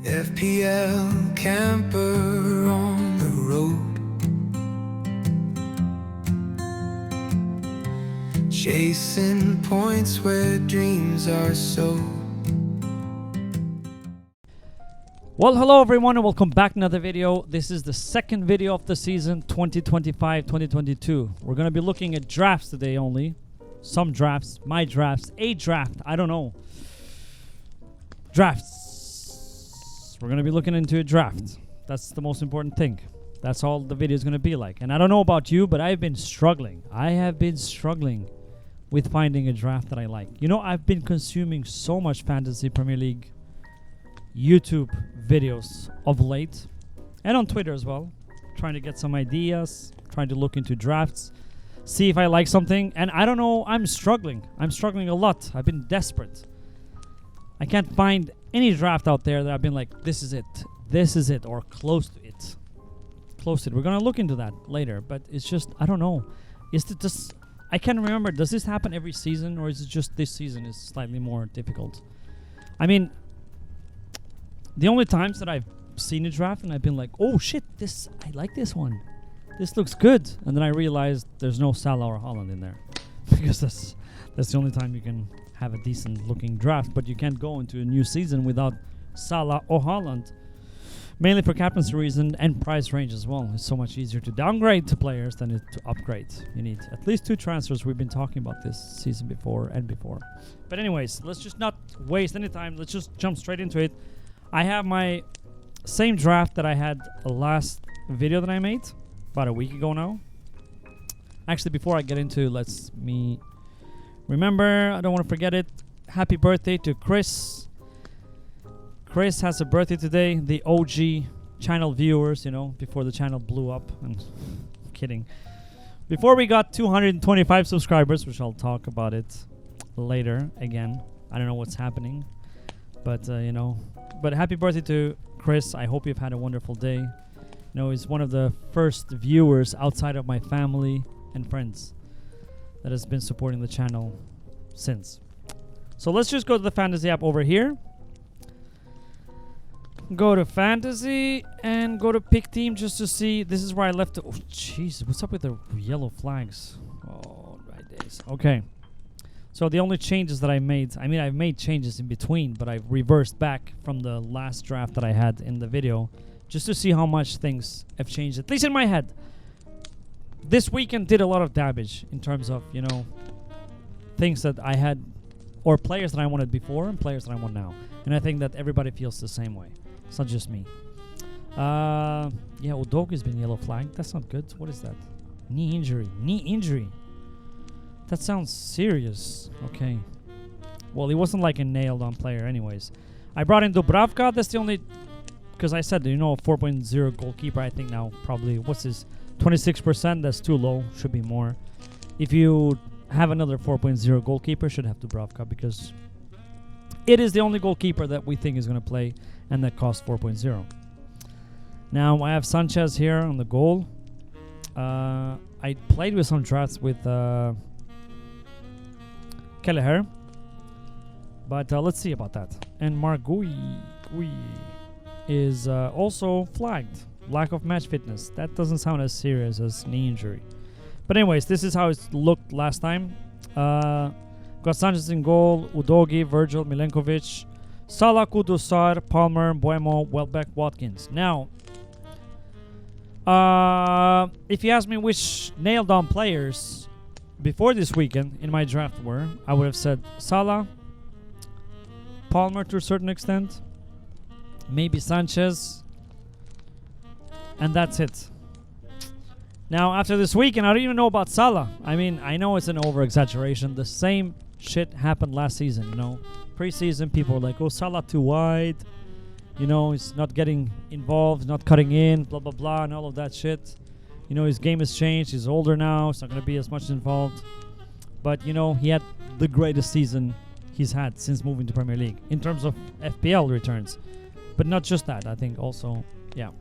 FPL camper on the road, chasing points where dreams are sold. Well, hello everyone and welcome back to another video. This is the second video of the season 2025-2022. We're going to be looking at drafts today only. Some drafts, my drafts, a draft, I don't know. Drafts. We're going to be looking into a draft. That's the most important thing. That's all the video is going to be like. And I don't know about you, but I've been struggling. I have been struggling with finding a draft that I like. You know, I've been consuming so much Fantasy Premier League YouTube videos of late, and on Twitter as well, trying to get some ideas, trying to look into drafts, see if I like something. And I don't know, I'm struggling a lot. I've been desperate. I can't find any draft out there that I've been like, this is it, or close to it. We're gonna look into that later, but it's just, I don't know, is it just, I can't remember, does this happen every season, or is it just this season is slightly more difficult? I mean, the only times that I've seen a draft and I've been like, oh shit, I like this one. This looks good. And then I realized there's no Salah or Haaland in there. Because that's the only time you can have a decent looking draft. But you can't go into a new season without Salah or Haaland. Mainly for captaincy reason and price range as well. It's so much easier to downgrade to players than it to upgrade. You need at least 2 transfers. We've been talking about this season before. But anyways, let's just not waste any time. Let's just jump straight into it. I have my same draft that I had last video that I made about a week ago now. Actually, before I get into, let's me remember, I don't want to forget it. Happy birthday to Chris. Chris has a birthday today. The OG channel viewers, you know, before the channel blew up. I'm kidding. Before we got 225 subscribers, which I'll talk about it later again. I don't know what's happening, but you know. But happy birthday to Chris. I hope you've had a wonderful day. You know, he's one of the first viewers outside of my family and friends that has been supporting the channel since. So let's just go to the fantasy app over here. Go to fantasy and go to pick team just to see. This is where I left it. Oh, jeez. What's up with the yellow flags? Oh, right days. Okay. So the only changes that I made, I mean, I've made changes in between, but I've reversed back from the last draft that I had in the video just to see how much things have changed, at least in my head. This weekend did a lot of damage in terms of, you know, things that I had, or players that I wanted before and players that I want now. And I think that everybody feels the same way. It's not just me. Yeah, Udogi has been yellow flagged. That's not good. What is that? Knee injury. That sounds serious. Okay. Well, he wasn't like a nailed-on player anyways. I brought in Dubravka. That's the only... Because I said, you know, 4.0 goalkeeper, I think now probably... What's his... 26%? That's too low. Should be more. If you have another 4.0 goalkeeper, should have Dubravka, because it is the only goalkeeper that we think is going to play, and that costs 4.0. Now, I have Sanchez here on the goal. I played with some drafts with... Kelleher, but let's see about that. And Margui is also flagged. Lack of match fitness. That doesn't sound as serious as knee injury. But anyways, this is how it looked last time. Got Sanchez in goal, Udogi, Virgil, Milenkovic, Salah, Kudusar, Palmer, Buemo, Welbeck, Watkins. Now, if you ask me which nailed-on players before this weekend in my draft were, I would have said Salah, Palmer to a certain extent, maybe Sanchez, and that's it. Now, after this weekend, I don't even know about Salah. I mean, I know it's an over-exaggeration. The same shit happened last season, you know. Pre-season, people were like, oh, Salah too wide. You know, he's not getting involved, not cutting in, blah, blah, blah, and all of that shit. You know, his game has changed. He's older now. It's not going to be as much involved. But, you know, he had the greatest season he's had since moving to Premier League in terms of FPL returns. But not just that. I think also, yeah.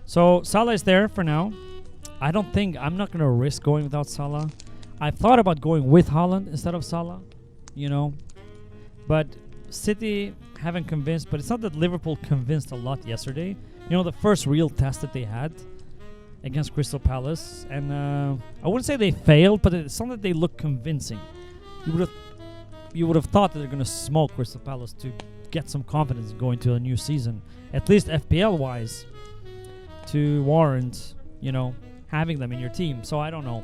So, Salah is there for now. I'm not going to risk going without Salah. I thought about going with Haaland instead of Salah, you know. But City haven't convinced, but it's not that Liverpool convinced a lot yesterday. You know, the first real test that they had against Crystal Palace, and I wouldn't say they failed, but it's not that they look convincing. You would have thought that they're going to smoke Crystal Palace to get some confidence going to a new season, at least FPL wise, to warrant, you know, having them in your team. So I don't know,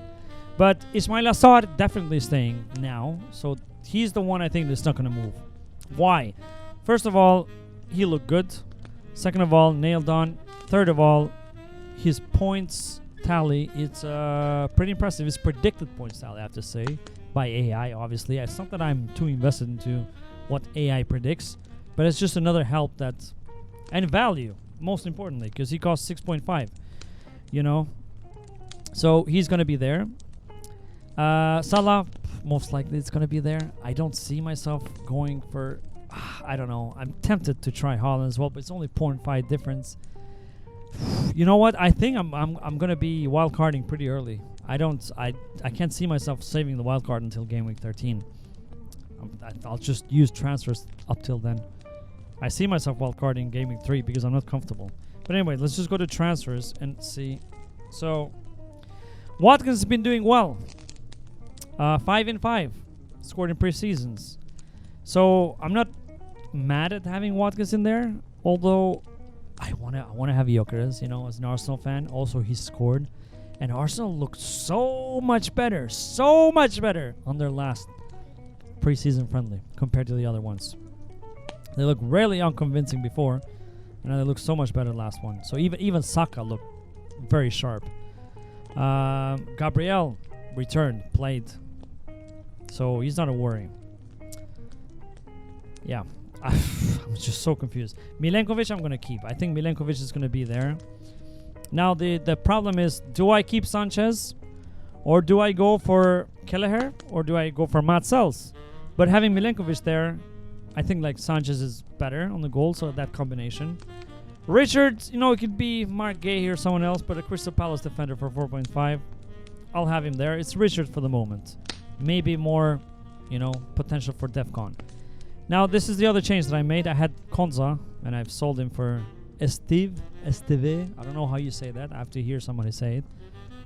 but Ismail Assar definitely staying now, so he's the one I think that's not going to move. Why? First of all, he looked good. Second of all, nailed on. Third of all, his points tally, it's pretty impressive. His predicted points tally, I have to say, by AI, obviously. It's not that I'm too invested into what AI predicts, but it's just another help that, and value, most importantly, because he costs 6.5, you know. So he's going to be there. Salah, most likely it's going to be there. I don't see myself going for, I don't know. I'm tempted to try Haaland as well, but it's only 0.5 difference. You know what? I think I'm going to be wild carding pretty early. I can't see myself saving the wild card until game week 13. I'll just use transfers up till then. I see myself wild carding game week 3 because I'm not comfortable. But anyway, let's just go to transfers and see. So Watkins has been doing well. 5 in 5 scored in pre-seasons. So I'm not mad at having Watkins in there, although I wanna have Gyökeres, you know, as an Arsenal fan. Also, he scored, and Arsenal looked so much better on their last pre-season friendly compared to the other ones. They looked really unconvincing before, and now they look so much better last one. So even Saka looked very sharp. Gabriel returned, played, so he's not a worry. Yeah. I'm just so confused. Milenkovic, I'm going to keep. I think Milenkovic is going to be there. Now, the problem is, do I keep Sanchez? Or do I go for Kelleher? Or do I go for Matsels? But having Milenkovic there, I think like Sanchez is better on the goal, so that combination. Richards, you know, it could be Mark Gay or someone else, but a Crystal Palace defender for 4.5. I'll have him there. It's Richards for the moment. Maybe more, you know, potential for DEFCON. Now, this is the other change that I made. I had Konza, and I've sold him for Esteve. I don't know how you say that. I have to hear somebody say it.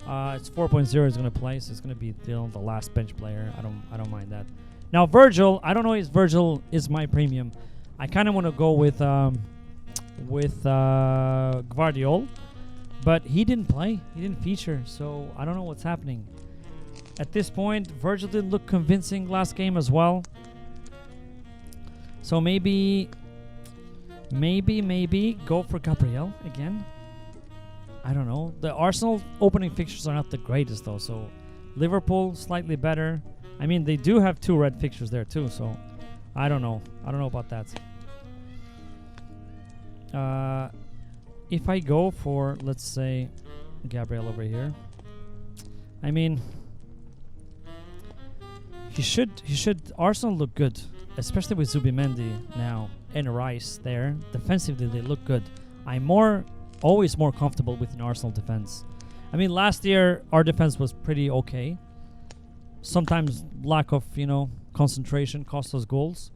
It's 4.0 is going to play, so it's going to be the last bench player. I don't mind that. Now, Virgil, I don't know if Virgil is my premium. I kind of want to go with Gvardiol, but he didn't play. He didn't feature, so I don't know what's happening. At this point, Virgil didn't look convincing last game as well. So maybe go for Gabriel again. I don't know. The Arsenal opening fixtures are not the greatest though. So Liverpool slightly better. I mean, they do have 2 red fixtures there too. So I don't know. I don't know about that. If I go for, let's say, Gabriel over here, I mean, he should Arsenal look good. Especially with Zubimendi now and Rice there. Defensively, they look good. I'm always more comfortable with an Arsenal defense. I mean, last year, our defense was pretty okay. Sometimes lack of, you know, concentration cost us goals.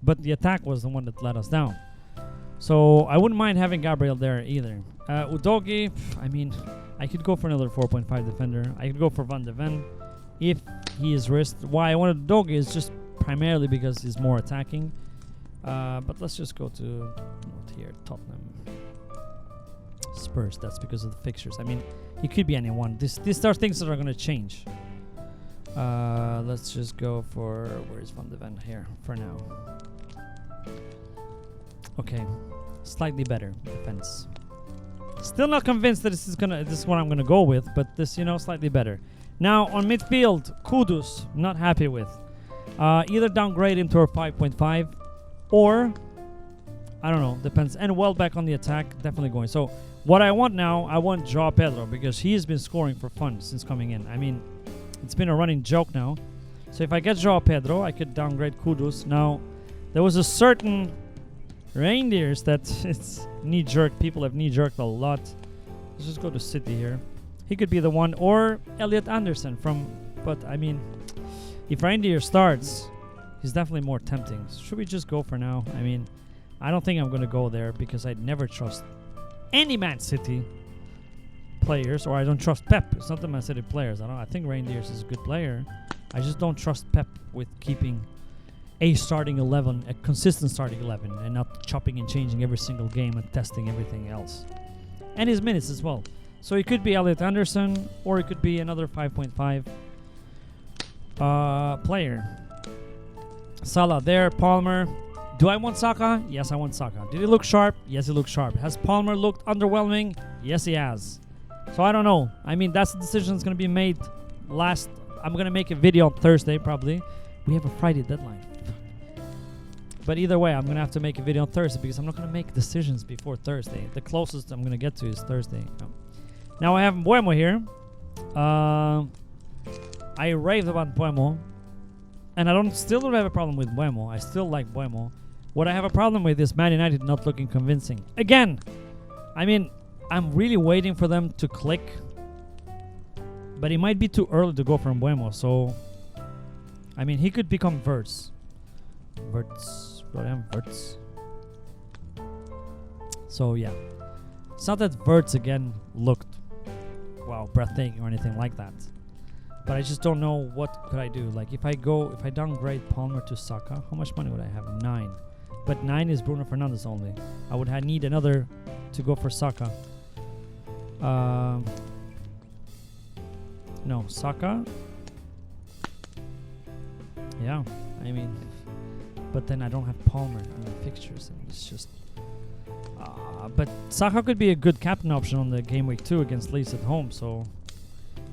But the attack was the one that let us down. So I wouldn't mind having Gabriel there either. Udogi, I mean, I could go for another 4.5 defender. I could go for Van de Ven if he is risked. Why I wanted Udogi is just primarily because he's more attacking. But let's just go to not here, Tottenham. Spurs, that's because of the fixtures. I mean, he could be anyone. These are things that are going to change. Let's just go for, where is Van de Ven? Here, for now. Okay, slightly better defense. Still not convinced that this is what I'm gonna go with, but this, you know, slightly better. Now on midfield, Kudus, not happy with. Either downgrade him to a 5.5, or I don't know, depends. And Welbeck on the attack, definitely going. So what I want now, I want João Pedro because he has been scoring for fun since coming in. I mean, it's been a running joke now. So if I get João Pedro, I could downgrade Kudus. Now, there was a certain reindeers that it's knee-jerked. People have knee-jerked a lot. Let's just go to City here. He could be the one, or Elliot Anderson from. But I mean, if reindeer starts, He's definitely more tempting. Should we just go for now? I mean, I don't think I'm going to go there because I'd never trust any Man City players, or I don't trust Pep. It's not the Man City players. I think Reindeers is a good player. I just don't trust Pep with keeping a starting 11, a consistent starting 11, and not chopping and changing every single game and testing everything else. And his minutes as well. So it could be Elliot Anderson, or it could be another 5.5 player. Salah there, Palmer. Do I want Saka? Yes, I want Saka. Did he look sharp? Yes, he looked sharp. Has Palmer looked underwhelming? Yes, he has. So I don't know. I mean, that's the decision that's going to be made I'm going to make a video on Thursday, probably. We have a Friday deadline. But either way, I'm going to have to make a video on Thursday because I'm not going to make decisions before Thursday. The closest I'm going to get to is Thursday. Now I have Mbeumo here. I raved about Mbeumo. And I still don't have a problem with Mbeumo. I still like Mbeumo. What I have a problem with is Man United not looking convincing. Again, I mean, I'm really waiting for them to click. But it might be too early to go for Mbeumo. So, I mean, he could become Verts. Verts. So, yeah. It's not that Verts again looked, wow, breathtaking or anything like that. But I just don't know what could I do. Like, if I downgrade Palmer to Saka, how much money would I have? 9. But 9 is Bruno Fernandes only. I would need another to go for Saka. No, Saka. Yeah, I mean, but then I don't have Palmer in the fixtures, and it's just. But Saka could be a good captain option on the game week 2 against Leeds at home. So.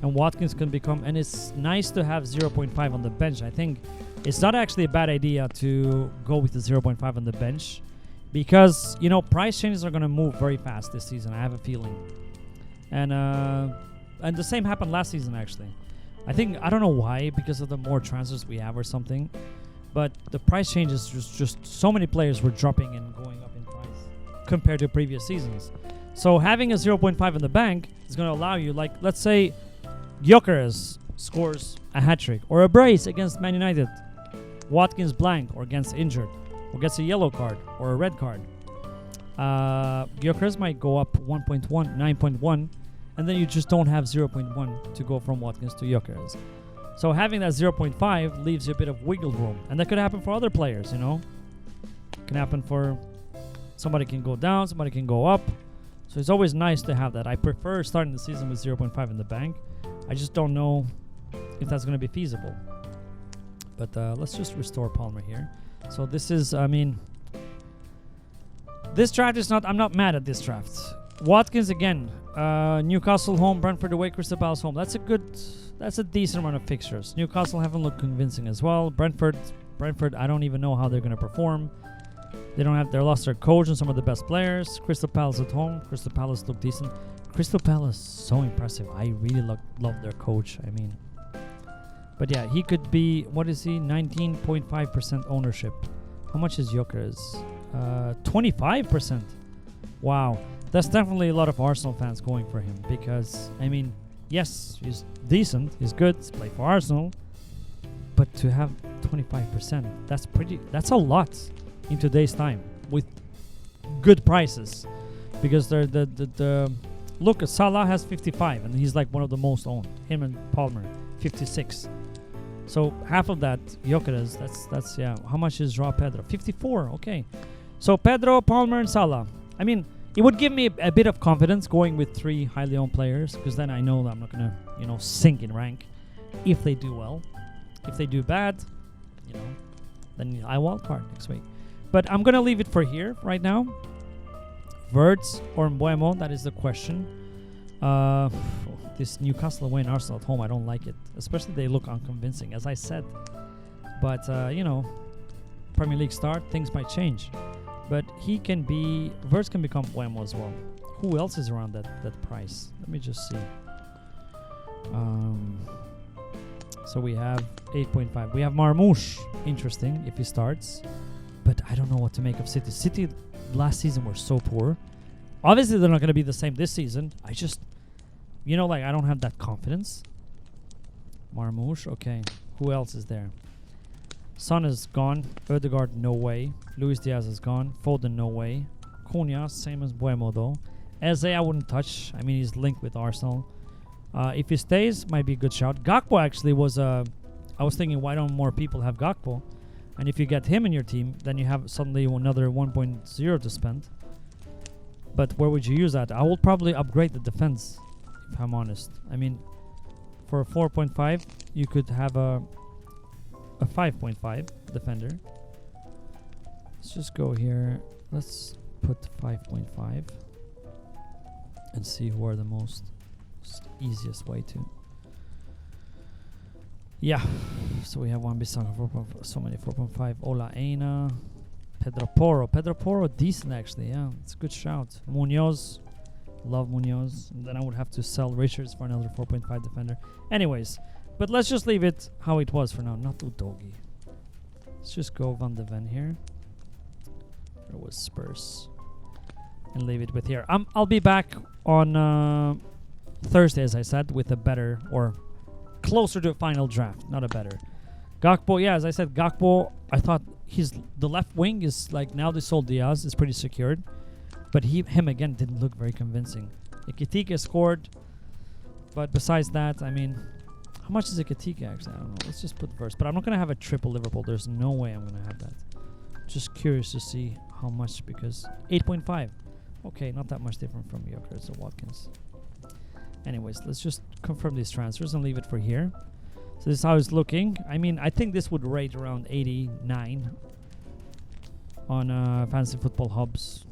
And Watkins can become, and it's nice to have 0.5 on the bench. I think it's not actually a bad idea to go with the 0.5 on the bench because, you know, price changes are going to move very fast this season. I have a feeling. And the same happened last season, actually. I don't know why, because of the more transfers we have or something, but the price changes, just so many players were dropping and going up in price compared to previous seasons. So having a 0.5 in the bank is going to allow you, like, let's say, Gyökeres scores a hat-trick or a brace against Man United. Watkins blank or gets injured or gets a yellow card or a red card. Gyökeres might go up 1.1, 9.1, and then you just don't have 0.1 to go from Watkins to Gyökeres. So having that 0.5 leaves you a bit of wiggle room. And that could happen for other players, you know. It can happen for somebody can go down, somebody can go up. So it's always nice to have that. I prefer starting the season with 0.5 in the bank. I just don't know if that's going to be feasible. But let's just restore Palmer here. So this is, I mean, this draft is not, I'm not mad at this draft. Watkins again, Newcastle home, Brentford away, Crystal Palace home. That's a decent amount of fixtures. Newcastle haven't looked convincing as well. Brentford, I don't even know how they're going to perform. They lost their coach and some of the best players. Crystal Palace at home. Crystal Palace look decent. Crystal Palace, so impressive. I really love their coach. I mean, but yeah, he could be, what is he? 19.5% ownership. How much is Gyökeres? 25%. Wow. That's definitely a lot of Arsenal fans going for him because, I mean, yes, he's decent. He's good. He's played for Arsenal. But to have 25%, that's a lot in today's time with good prices. Because the look, Salah has 55 and he's like one of the most owned. Him and Palmer, 56. So half of that, Gyökeres, that's yeah. How much is João Pedro? 54, okay. So Pedro, Palmer, and Salah. I mean, it would give me a bit of confidence going with 3 highly owned players because then I know that I'm not going to, sink in rank if they do well. If they do bad, then I wildcard next week. But I'm going to leave it for here right now. Verts or Mbeumo, that is the question. This Newcastle away and Arsenal at home, I don't like it. Especially they look unconvincing, as I said. But, Premier League start, things might change. But Verts can become Mbeumo as well. Who else is around that price? Let me just see. So we have 8.5. We have Marmoush. Interesting if he starts. But I don't know what to make of City. City last season were so poor. Obviously, they're not going to be the same this season. I just, I don't have that confidence. Marmoush, okay. Who else is there? Son is gone. Ødegaard, no way. Luis Diaz is gone. Foden, no way. Cunha, same as Buemo though. Eze, I wouldn't touch. I mean, he's linked with Arsenal. If he stays, might be a good shout. Gakpo actually was I was thinking, why don't more people have Gakpo? And if you get him in your team, then you have suddenly another 1.0 to spend. But where would you use that? I will probably upgrade the defense, if I'm honest. I mean, for a 4.5, you could have a 5.5 defender. Let's just go here. Let's put 5.5 and see who are the most easiest way to. Yeah, so we have one Bissaka 4.5, so many 4.5. Ola Aina, Pedro Porro, decent actually. Yeah, it's a good shout. Munoz, love Munoz. And then I would have to sell Richards for another 4.5 defender. Anyways, but let's just leave it how it was for now. Not Udogi. Let's just go Van de Ven here. There was Spurs, and leave it with here. I'll be back on Thursday, as I said, with a better or closer to a final draft, not a better. Gakpo, yeah, as I said, Gakpo, I thought the left wing is like, now they sold Diaz, is pretty secured, but him again didn't look very convincing. Ekitike scored, but besides that, I mean, how much is Ekitike actually? I don't know. Let's just put first, but I'm not gonna have a triple Liverpool. There's no way I'm gonna have that. Just curious to see how much, because 8.5. Okay, not that much different from Gyökeres or Watkins. Anyways, let's just confirm these transfers and leave it for here. So this is how it's looking. I mean, I think this would rate around 89 on Fantasy Football Hub's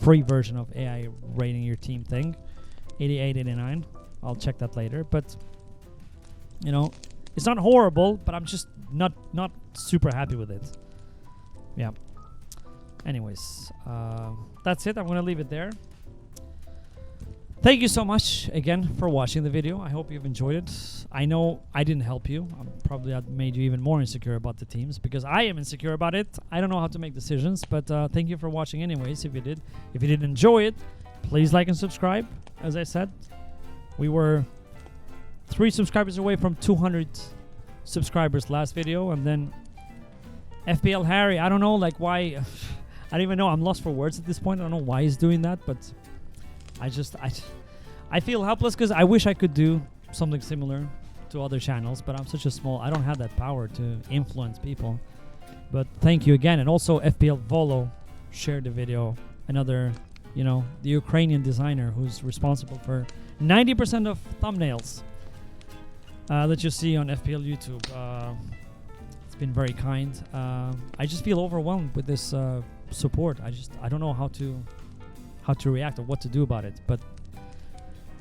free version of AI rating your team thing. 88, 89. I'll check that later. But, you know, it's not horrible, but I'm just not super happy with it. Yeah. Anyways, that's it. I'm going to leave it there. Thank you so much again for watching the video. I hope you've enjoyed it. I know I didn't help you. Probably I made you even more insecure about the teams, because I am insecure about it. I don't know how to make decisions, but thank you for watching anyways, if you did. If you did enjoy it, please like and subscribe. As I said, we were 3 subscribers away from 200 subscribers last video, and then FPL Harry, I don't know like why. I don't even know. I'm lost for words at this point. I don't know why he's doing that, but I feel helpless, because I wish I could do something similar to other channels, but I'm such a small, I don't have that power to influence people. But thank you again. And also FPL Volo shared the video, another, you know, the Ukrainian designer who's responsible for 90% of thumbnails that you see on FPL YouTube. It's been very kind. I just feel overwhelmed with this support. I don't know how to react or what to do about it, but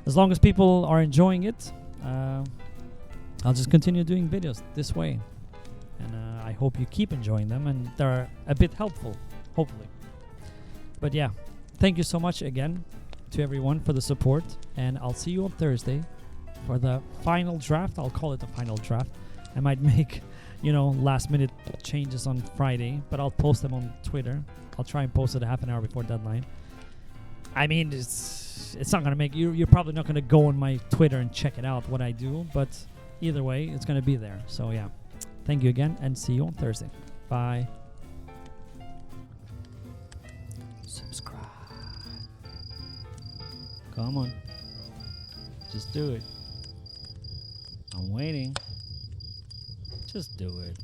as long as people are enjoying it, I'll just continue doing videos this way, and I hope you keep enjoying them and they're a bit helpful, hopefully. But yeah, thank you so much again to everyone for the support, and I'll see you on Thursday for the final draft. I'll call it the final draft. I might make, you know, last minute changes on Friday, but I'll post them on Twitter. I'll try and post it a half an hour before deadline. I mean, it's not going to make you, you're probably not going to go on my Twitter and check it out what I do, but either way, it's going to be there. So yeah, thank you again, and see you on Thursday. Bye. Subscribe. Come on. Just do it. I'm waiting. Just do it.